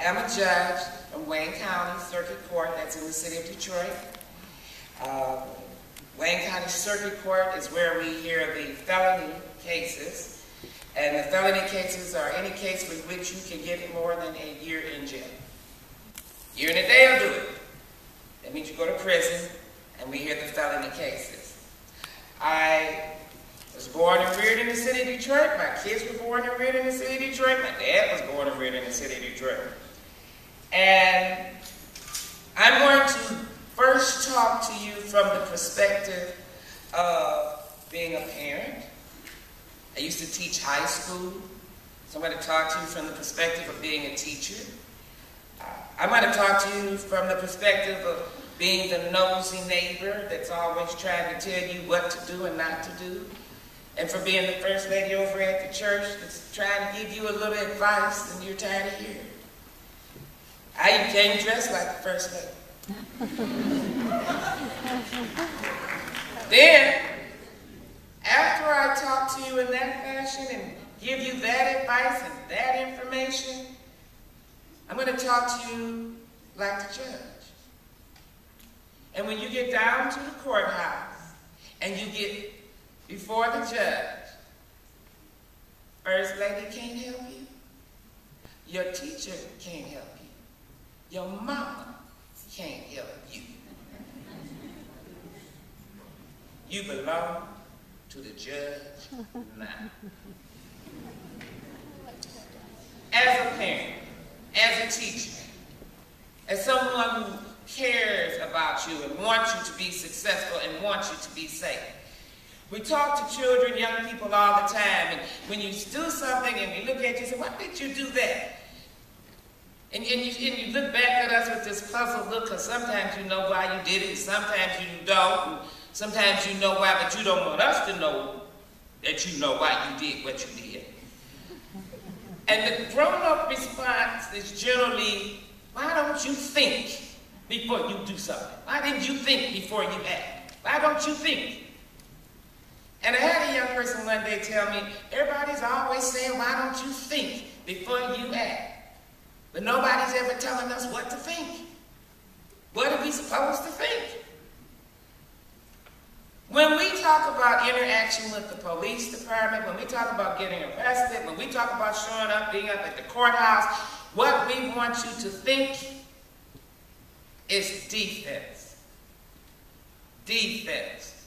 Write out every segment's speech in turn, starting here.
am a judge from Wayne County Circuit Court, that's in the city of Detroit. Wayne County Circuit Court is where we hear the felony cases. And the felony cases are any case with which you can get more than a year in jail. Year and a day will do it. That means you go to prison, and we hear the felony cases. I was born and reared in the city of Detroit. My kids were born and reared in the city of Detroit. My dad was born and reared in the city of Detroit. And I'm going to first talk to you from the perspective of being a parent. I used to teach high school, so I'm going to talk to you from the perspective of being a teacher. I'm going to talk to you from the perspective of being the nosy neighbor that's always trying to tell you what to do and not to do. And for being the first lady over at the church that's trying to give you a little advice and you're tired of hearing. I even came dressed like the first lady. Then, after I talk to you in that fashion and give you that advice and that information, I'm going to talk to you like the judge. And when you get down to the courthouse and you get before the judge, first lady can't help you. Your teacher can't help you. Your mama can't help you. You belong to the judge now. As a parent, as a teacher, as someone who cares about you and wants you to be successful and wants you to be safe. We talk to children, young people all the time, and when you do something and we look at you and say, why did you do that? And you look back at us with this puzzled look, because sometimes you know why you did it, and sometimes you don't, and sometimes you know why, but you don't want us to know that you know why you did what you did. And the grown-up response is generally, why don't you think before you do something? Why didn't you think before you act? Why don't you think? And I had a young person one day tell me, everybody's always saying, why don't you think before you act? But nobody's ever telling us what to think. What are we supposed to think? When we talk about interaction with the police department, when we talk about getting arrested, when we talk about showing up, being up at the courthouse, what we want you to think is defense. Defense.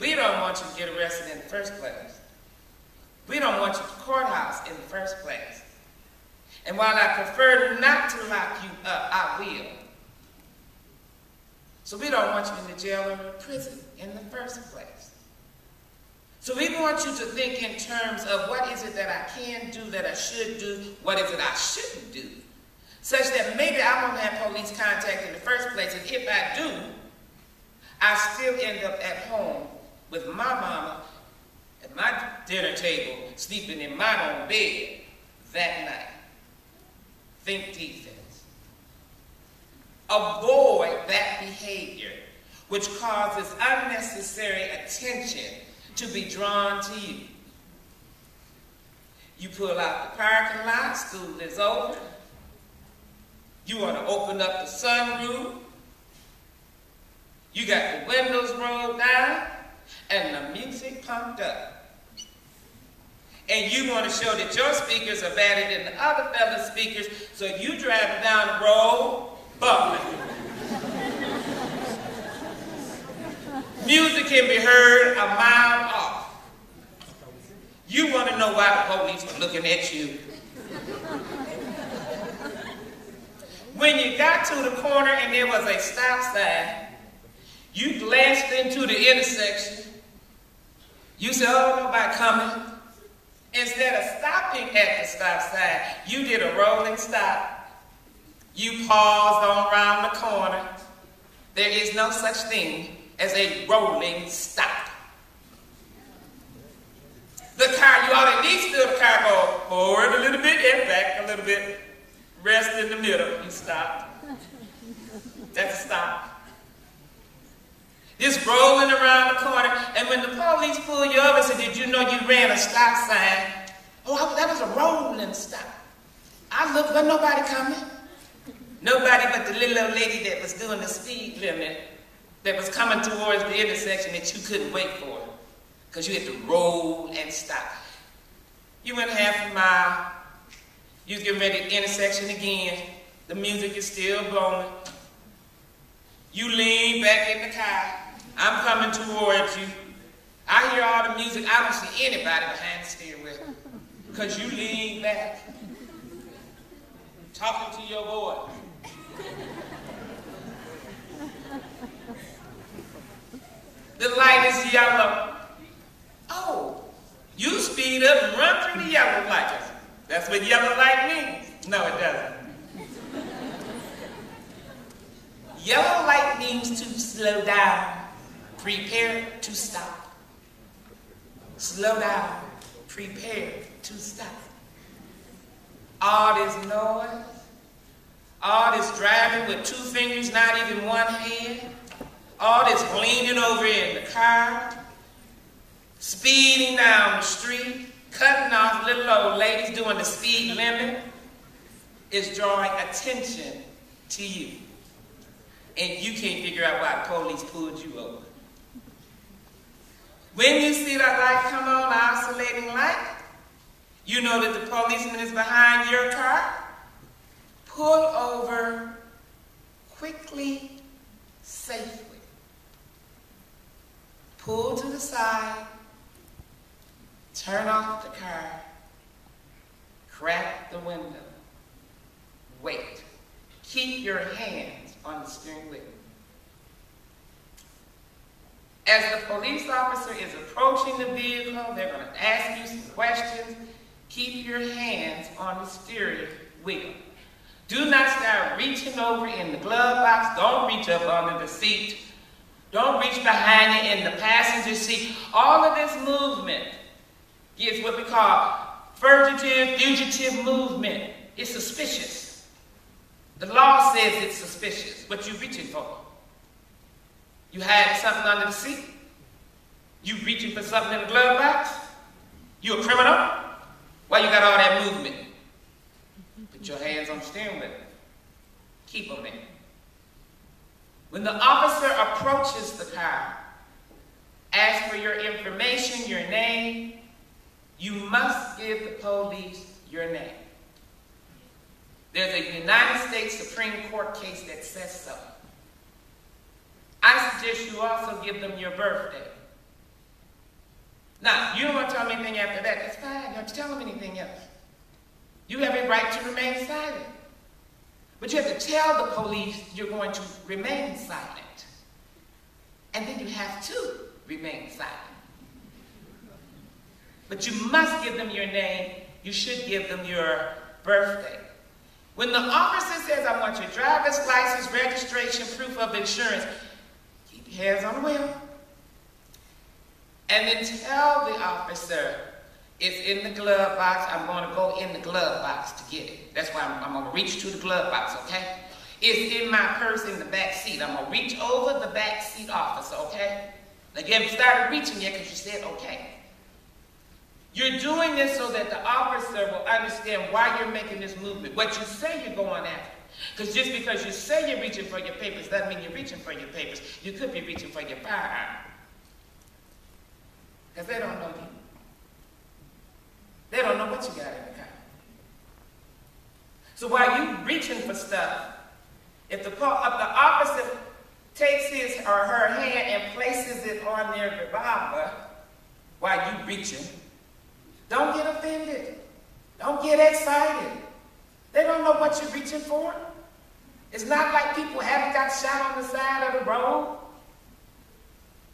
We don't want you to get arrested in the first place. We don't want you to the courthouse in the first place. And while I prefer not to lock you up, I will. So we don't want you in the jail or in prison in the first place. So we want you to think in terms of what is it that I can do, that I should do, what is it I shouldn't do, such that maybe I won't have police contact in the first place, and if I do, I still end up at home with my mama at my dinner table, sleeping in my own bed that night. Think defense. Avoid that behavior which causes unnecessary attention to be drawn to you. You pull out the parking lot, school is over. You want to open up the sunroof. You got the windows rolled down and the music pumped up. And you want to show that your speakers are better than the other fella's speakers, so you driving down the road bubbling. Music can be heard a mile off. You want to know why the police are looking at you. When you got to the corner and there was a stop sign, you glanced into the intersection. You said, oh, nobody coming. Instead of stopping at the stop sign, you did a rolling stop. You paused on around the corner. There is no such thing as a rolling stop. The car, you ought to at least feel the car go forward a little bit and back a little bit. Rest in the middle. You stopped. That's a stop. Just rolling around the corner, and when the police pull you over and say, did you know you ran a stop sign? Oh, that was a rolling stop. I looked, but nobody coming. Nobody but the little old lady that was doing the speed limit that was coming towards the intersection that you couldn't wait for because you had to roll and stop. You went half a mile. You get ready at the intersection again. The music is still blowing. You lean back in the car. I'm coming towards you. I hear all the music. I don't see anybody behind the steering wheel because you lean back, talking to your voice. The light is yellow. Oh, you speed up and run through the yellow light. That's what yellow light means. No, it doesn't. Yellow light means to slow down, prepare to stop. Slow down, prepare to stop. All this noise, all this driving with 2 fingers, not even 1 hand, all this leaning over in the car, speeding down the street, cutting off little old ladies doing the speed limit is drawing attention to you. And you can't figure out why the police pulled you over. When you see that light come on, the oscillating light, you know that the policeman is behind your car. Pull over quickly, safely. Pull to the side, turn off the car, crack the window, wait. Keep your hands on the steering wheel. As the police officer is approaching the vehicle, they're going to ask you some questions. Keep your hands on the steering wheel. Do not start reaching over in the glove box. Don't reach up under the seat. Don't reach behind you in the passenger seat. All of this movement gives what we call fugitive movement. It's suspicious. The law says it's suspicious. What you reaching for? You had something under the seat? You reaching for something in the glove box? You a criminal? Why you got all that movement? Put your hands on the steering wheel. Keep them there. When the officer approaches the car, ask for your information, your name, you must give the police your name. There's a United States Supreme Court case that says so. I suggest you also give them your birthday. Now, you don't want to tell me anything after that. That's fine. You don't have to tell them anything else. You have a right to remain silent. But you have to tell the police you're going to remain silent. And then you have to remain silent. But you must give them your name. You should give them your birthday. When the officer says, I want your driver's license, registration, proof of insurance, keep your hands on the wheel. And then tell the officer, it's in the glove box. I'm going to go in the glove box to get it. That's why I'm going to reach to the glove box, okay? It's in my purse in the back seat. I'm going to reach over the back seat, officer, okay? Now, you haven't started reaching yet because you said okay. You're doing this so that the officer will understand why you're making this movement, what you say you're going after. Because just because you say you're reaching for your papers doesn't mean you're reaching for your papers. You could be reaching for your firearm. Because they don't know you. They don't know what you got in the car. So while you're reaching for stuff, if the officer takes his or her hand and places it on their revolver while you're reaching, don't get offended. Don't get excited. They don't know what you're reaching for. It's not like people haven't got shot on the side of the road.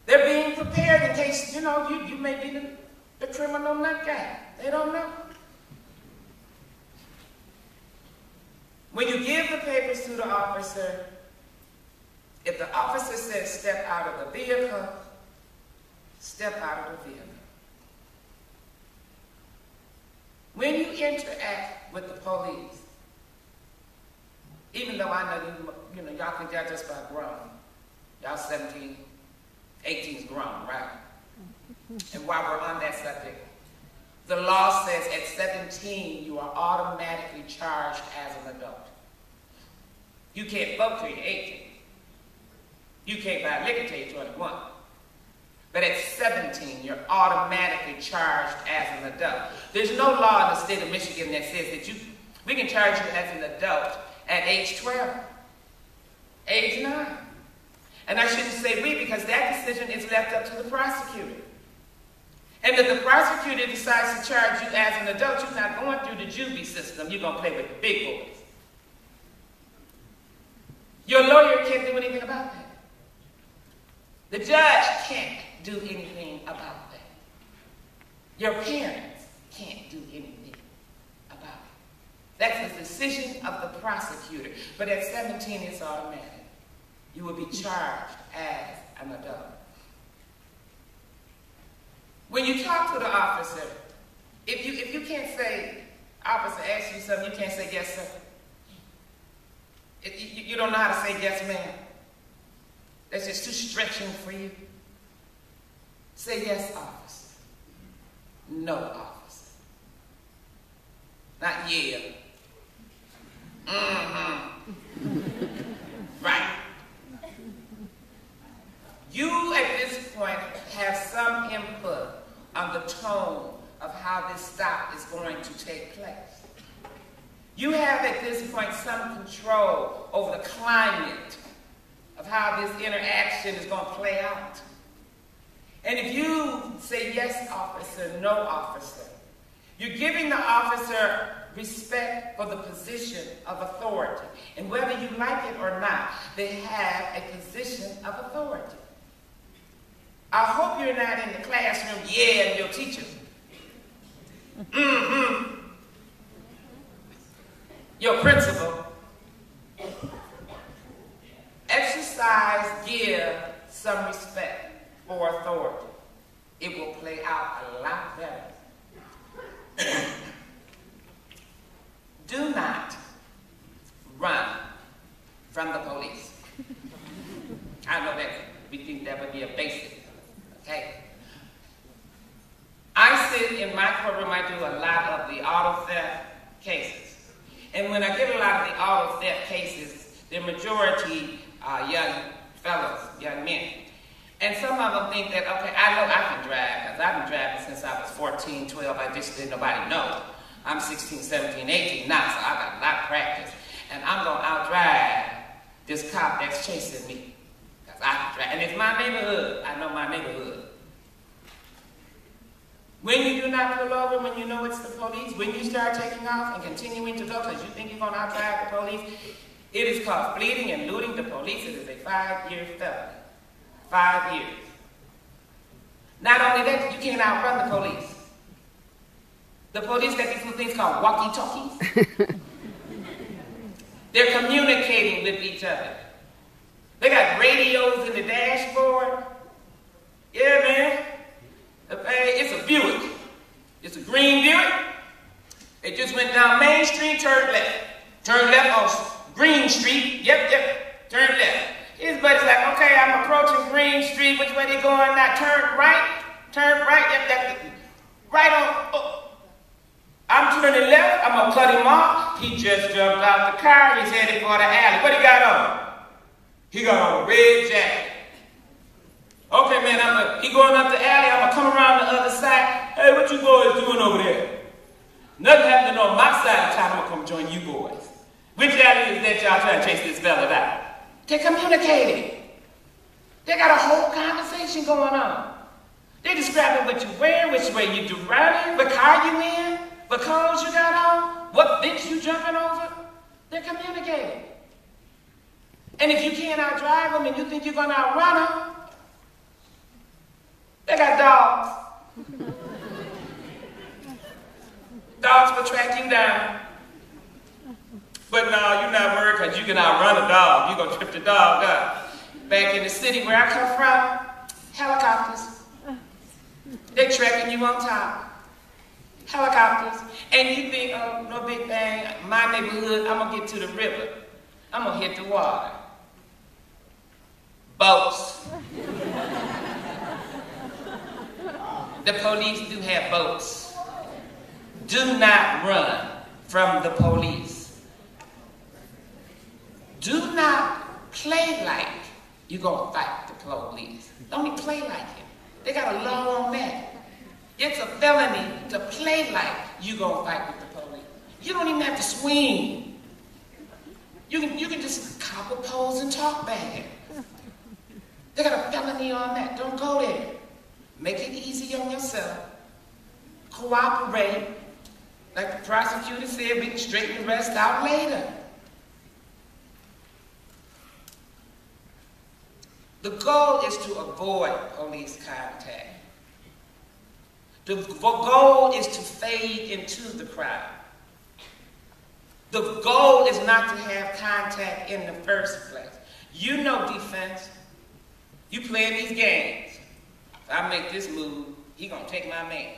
They're being prepared in case, you know, you may be the criminal nut guy. They don't know. When you give the papers to the officer, if the officer says step out of the vehicle, step out of the vehicle. When you interact with the police, even though I know y'all think y'all just about grown. Y'all 17, 18 is grown, right? And while we're on that subject, The law says at 17, you are automatically charged as an adult. You can't vote till you're 18. You can't buy liquor till you're 21. But at 17, you're automatically charged as an adult. There's no law in the state of Michigan that says that we can charge you as an adult at age 12, age 9. And I shouldn't say we, because that decision is left up to the prosecutor. And if the prosecutor decides to charge you as an adult, you're not going through the juvie system. You're going to play with the big boys. Your lawyer can't do anything about that. The judge can't do anything about that. Your parents can't do anything about it. That's the decision of the prosecutor. But at 17, it's automatic. You will be charged as an adult. When you talk to the officer, if you can't say, officer asks you something, you can't say yes, sir. You don't know how to say yes, ma'am. That's just too stretching for you. Say yes, officer. No, officer. Not yeah. Right. You, at this point, have some input on the tone of how this stop is going to take place. You have, at this point, some control over the climate of how this interaction is going to play out. And if you say yes, officer, no, officer, you're giving the officer respect for the position of authority. And whether you like it or not, they have a position of authority. I hope you're not in the classroom, yeah, and your teacher. Your principal. Exercise, give some respect for authority. It will play out a lot better. Do not run from the police. I know that we think that would be a basic, okay? I sit in my courtroom, I do a lot of the auto theft cases. And when I get a lot of the auto theft cases, the majority are young fellows, young men. And some of them think that, okay, I know I can drive, because I've been driving since I was 14, 12, I just didn't nobody know. I'm 16, 17, 18 now, so I got a lot of practice. And I'm going to outdrive this cop that's chasing me. Because I can drive. And it's my neighborhood. I know my neighborhood. When you do not pull over, when you know it's the police, when you start taking off and continuing to go because you think you're going to outdrive the police, it is called fleeing and eluding the police. It is a 5-year felony. 5 years. Not only that, you can't outrun the police. The police got these little things called walkie-talkies. They're communicating with each other. They got radios in the dashboard. Yeah, man. It's a Buick. It's a green Buick. It just went down Main Street, turned left. Turned left on Green Street. Yep. Turn left. His buddy's like, okay, I'm approaching Green Street. Which way they going now? Turn right. Turn right. Yep, that's it. Right on. Oh. I'm turning left. I'm going to cut him off. He just jumped out the car. He's headed for the alley. What he got on? He got on a red jacket. Okay, man, he going up the alley. I'm going to come around the other side. Hey, what you boys doing over there? Nothing happening on my side of town. I'm going to come join you boys. Which alley is that y'all trying to chase this fella down? They're communicating. They got a whole conversation going on. They're describing what you're wearing, which way you driving, what car you in, what clothes you got on, what fence you jumping over. They're communicating. And if you can't outdrive them and you think you're going to outrun them, they got dogs. Dogs will track you down. But no, you're not worried because you can outrun a dog. You're going to trip the dog up. Back in the city where I come from, helicopters. They're tracking you on top. Helicopters. And you think, oh, no big thing. My neighborhood, I'm going to get to the river. I'm going to hit the water. Boats. The police do have boats. Do not run from the police. Do not play like you're going to fight the police. Don't even play like it. They got a law on that. It's a felony to play like you're going to fight with the police. You don't even have to swing. You can just cop a pose and talk bad. They got a felony on that. Don't go there. Make it easy on yourself. Cooperate. Like the prosecutor said, we can straighten the rest out later. The goal is to avoid police contact. The goal is to fade into the crowd. The goal is not to have contact in the first place. You know defense. You playing these games. If I make this move, he gonna take my man.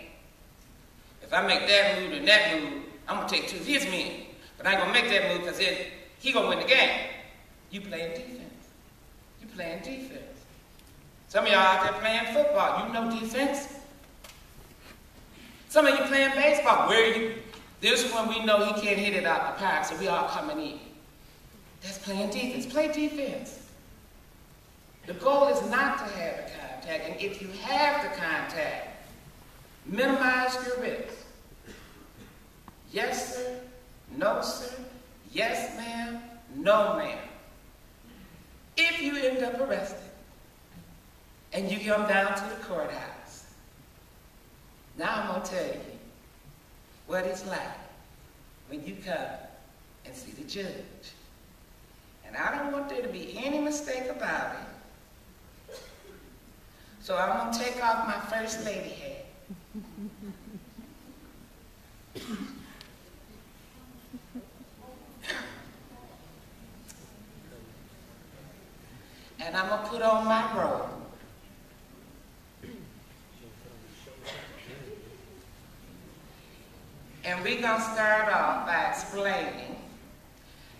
If I make that move and that move, I'm gonna take two of his men. But I ain't gonna make that move because then he gonna win the game. You playing defense. You playing defense. Some of y'all out there playing football. You know defense. Some of you playing baseball. Where are you? This one we know he can't hit it out the park, so we all coming in. That's playing defense. Play defense. The goal is not to have the contact, and if you have the contact, minimize your risk. Yes, sir. No, sir. Yes, ma'am. No, ma'am. If you end up arrested and you come down to the courthouse, now I'm going to tell you what it's like when you come and see the judge. And I don't want there to be any mistake about it. So I'm going to take off my First Lady hat. And I'm going to put on my robe. And we're going to start off by explaining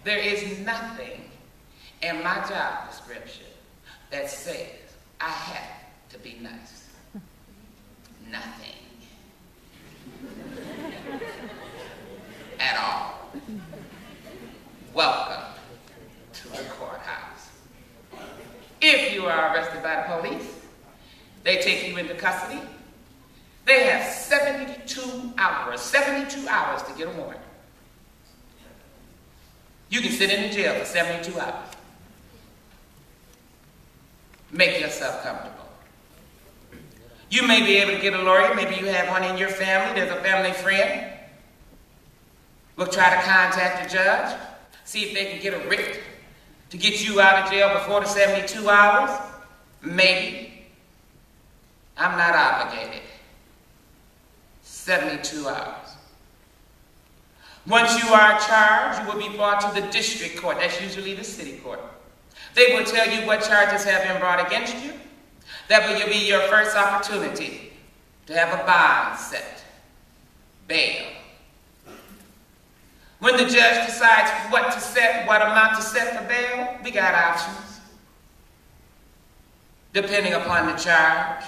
there is nothing in my job description that says I have to be nice. Nothing. At all. Welcome to the courthouse. If you are arrested by the police, they take you into custody. They have 72 hours to get a warrant. You can sit in the jail for 72 hours. Make yourself comfortable. You may be able to get a lawyer. Maybe you have one in your family. There's a family friend. We'll try to contact the judge, see if they can get a writ to get you out of jail before the 72 hours. Maybe. I'm not obligated. 72 hours. Once you are charged, you will be brought to the district court. That's usually the city court. They will tell you what charges have been brought against you. That will be your first opportunity to have a bond set. Bail. When the judge decides what to set, what amount to set for bail, we got options. Depending upon the charge.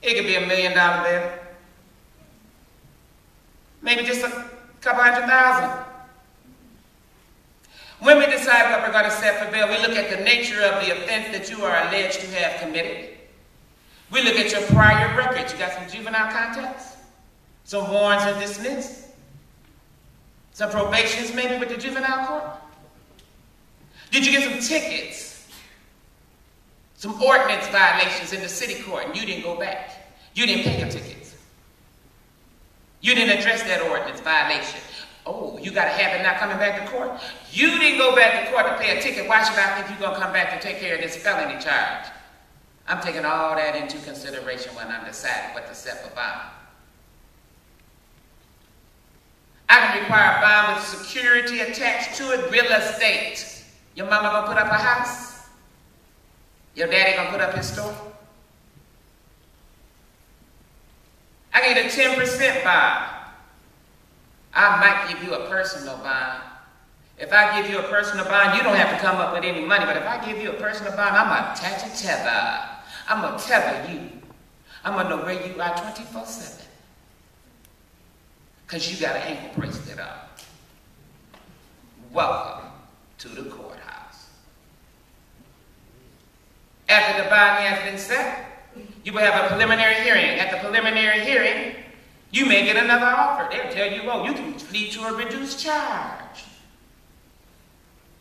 It could be $1 million bail. Maybe just a couple $100,000. When we decide what we're going to set for bail, we look at the nature of the offense that you are alleged to have committed. We look at your prior records. You got some juvenile contacts, some warrants of dismiss, some probations maybe with the juvenile court. Did you get some tickets, some ordinance violations in the city court, and you didn't go back? You didn't pay your tickets. You didn't address that ordinance violation. Oh, you got a habit not coming back to court? You didn't go back to court to pay a ticket. Why should I think you're going to come back to take care of this felony charge? I'm taking all that into consideration when I'm deciding what to set for bond. I can require a bond with security attached to it, real estate. Your mama going to put up a house? Your daddy going to put up his store? I get a 10% bond. I might give you a personal bond. If I give you a personal bond, you don't have to come up with any money. But if I give you a personal bond, I'm going to attach a tether. I'm going to tether you. I'm going to know where you are 24/7. because you got an ankle bracelet on. Welcome to the courthouse. After the bond has been set, you will have a preliminary hearing. At the preliminary hearing, you may get another offer. They'll tell you, oh, you can plead to a reduced charge.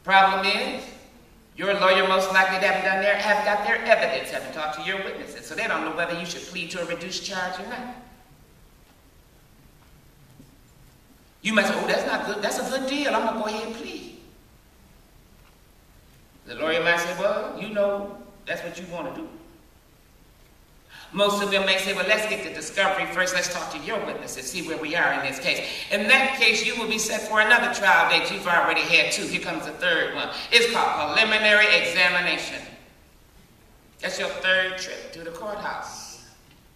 Problem is, your lawyer most likely haven't got their evidence, haven't talked to your witnesses, so they don't know whether you should plead to a reduced charge or not. You might say, oh, that's not good. That's a good deal. I'm going to go ahead and plead. The lawyer might say, well, you know, that's what you want to do. Most of them may say, well, let's get the discovery first. Let's talk to your witnesses, see where we are in this case. In that case, you will be set for another trial date. You've already had two. Here comes the third one. It's called preliminary examination. That's your third trip to the courthouse.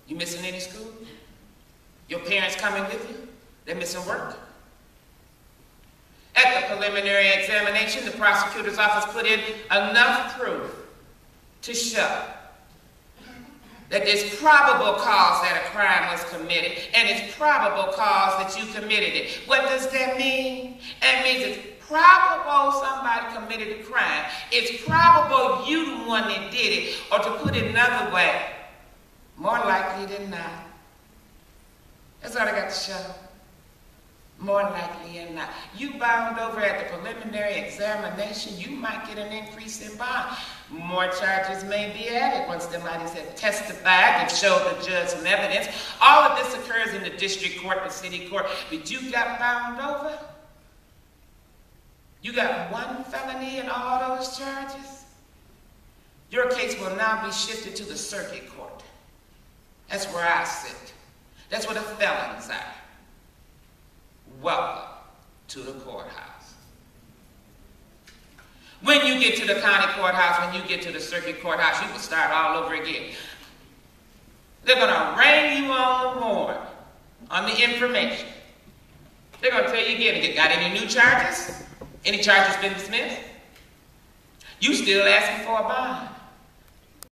You missing any school? Your parents coming with you? They're missing work? At the preliminary examination, the prosecutor's office put in enough proof to show that there's probable cause that a crime was committed, and it's probable cause that you committed it. What does that mean? That means it's probable somebody committed a crime. It's probable you the one that did it, or to put it another way, more likely than not. That's all I got to show. More likely than not. You bound over at the preliminary examination, you might get an increase in bond. More charges may be added once somebody's testified and showed the judge some evidence. All of this occurs in the district court, the city court, but you got bound over. You got one felony in all those charges. Your case will now be shifted to the circuit court. That's where I sit. That's where the felons are. Welcome to the courthouse. When you get to the county courthouse, when you get to the circuit courthouse, you can start all over again. They're going to arraign you on the warrant, on the information. They're going to tell you again, you got any new charges? Any charges been dismissed? You still asking for a bond.